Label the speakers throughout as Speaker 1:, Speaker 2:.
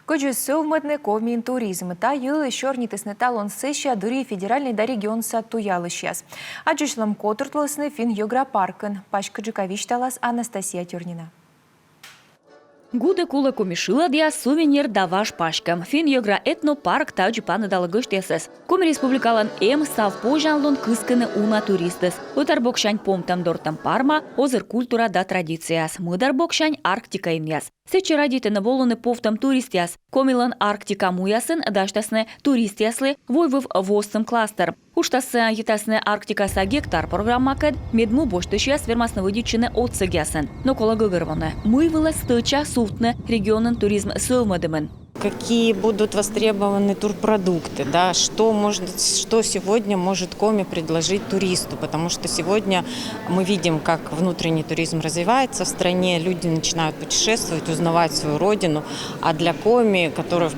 Speaker 1: Коджу совмытны комин туризм та йылы шорнитысны талон сессия дыри федеральный да регион саттуялы сейчас. Аджишлам котуртлысны фин йограпаркын. Пашка Джукович талас Анастасия Тюрнина.
Speaker 2: Гуде кулы комишила дия сувенир даваш пашкам. Фин йогра этнопарк тауджи паны далыгыштесес. Коми республикалан совпожанлон кыскыны уна туристес. Утар бокшань помтам дортам парма, озыр культура да традицияс. Мыдар бокшань Арктика имяс. Сечи радитыны волыны повтам туристяс. Комилан Арктика муясын даштасны туристяслы войвыв восым кластер. Уштасы етасны Арктикаса гектар программа кэд медму боштышьяс вермасны выдичыны отсыгясын. Но кола гыгырваны. Мыйвылы стыча суфтны регионын туризм сылмадымын.
Speaker 3: Какие будут востребованы турпродукты, да, что сегодня может Коми предложить туристу, потому что сегодня мы видим, как внутренний туризм развивается в стране, люди начинают путешествовать, узнавать свою родину, а для Коми, которая в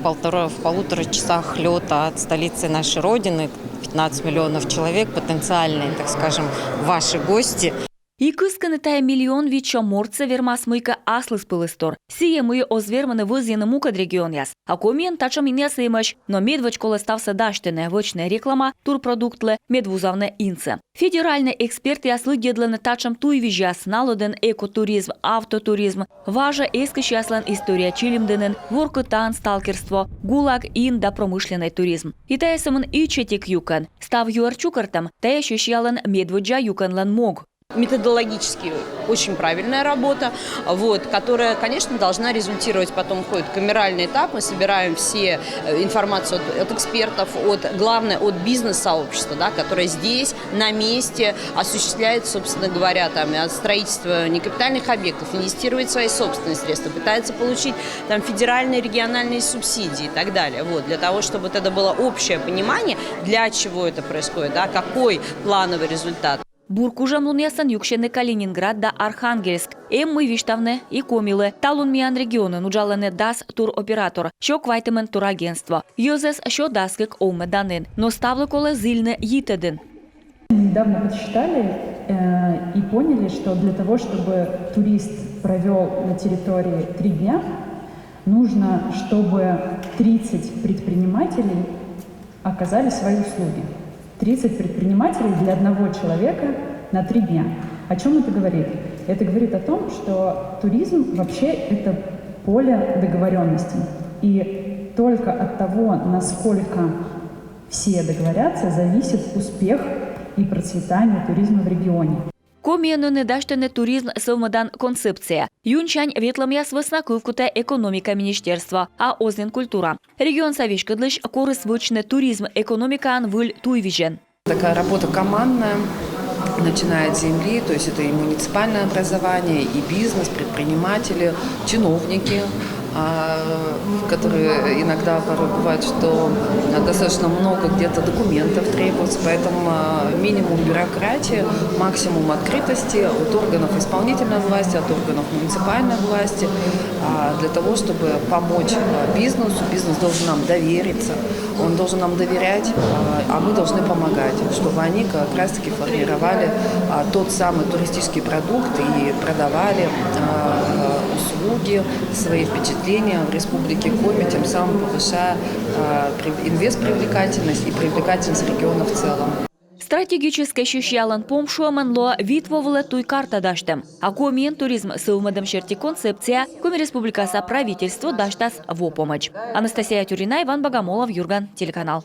Speaker 3: полутора часах лета от столицы нашей родины, 15 миллионов человек, потенциальные, так скажем, ваши гости.
Speaker 2: И кысканы тая миллион вичо морца вермас мыйка аслыс пылыстор. Сие мы озверманы вызьяны мукад регион яс. А комиен тачам инес имаш, но медвач колы ставса даштыне вычная реклама, турпродуктлы, медвузавне инце. Федеральный эксперт яслы гедланы тачам туйвижас, налоден экотуризм, автотуризм. Важа эскаш яслан история чилимденен, воркотан, сталкерство, гулаг ин да промышленный туризм. И тая самын ичетик юкан. Став юарчукартам, тая щущалан медваджа юканлан мог.
Speaker 4: Методологически очень правильная работа, которая, конечно, должна результировать, потом входит камеральный этап, мы собираем все информацию от экспертов, главное, от бизнес-сообщества, да, которое здесь, на месте, осуществляет, собственно говоря, строительство некапитальных объектов, инвестирует свои собственные средства, пытается получить федеральные, региональные субсидии и так далее. Для того, чтобы это было общее понимание, для чего это происходит, да, какой плановый результат.
Speaker 2: Буркужам луньясан юкшены Калининград да Архангельск. Мы виштавне и комилы. Талун миан регионы нуджалане дас туроператор. Шо квайтемен турагентство. Йозес шо даскек оме данын. Но ставлы колы зильны йитеден.
Speaker 5: Недавно подсчитали и поняли, что для того, чтобы турист провел на территории 3 дня, нужно, чтобы 30 предпринимателей оказали свои услуги. 30 предпринимателей для одного человека на 3 дня. О чем это говорит? Это говорит о том, что туризм вообще это поле договоренностей. И только от того, насколько все договорятся, зависит успех и процветание туризма в регионе.
Speaker 2: Комиену не даштене туризм совмадан концепция. Юнчань ветламяс выснаковкута экономика министерства, а озен культура. Регион Савишкадлыш корыс вычне туризм экономикан выль туйвижен.
Speaker 6: Такая работа командная, начиная от земли, то есть это и муниципальное образование, и бизнес, предприниматели, чиновники, которые иногда порой бывает, что достаточно много где-то документов требуется, поэтому минимум бюрократии, максимум открытости от органов исполнительной власти, от органов муниципальной власти, для того, чтобы помочь бизнесу. Бизнес должен нам довериться, он должен нам доверять, а мы должны помогать, чтобы они как раз-таки формировали тот самый туристический продукт и продавали услуги, свои впечатления в Республике Коми, тем самым повышая инвестпривлекательность и привлекательность региона в целом.
Speaker 2: Стратегически ощущалан помшуаманло витвовала туй карта даштем. А комиен туризм сылмадам черти концепция Коми республикаса правительство даштас во помощь. Анастасия Тюрина, Иван Богомолов, Юрган, телеканал.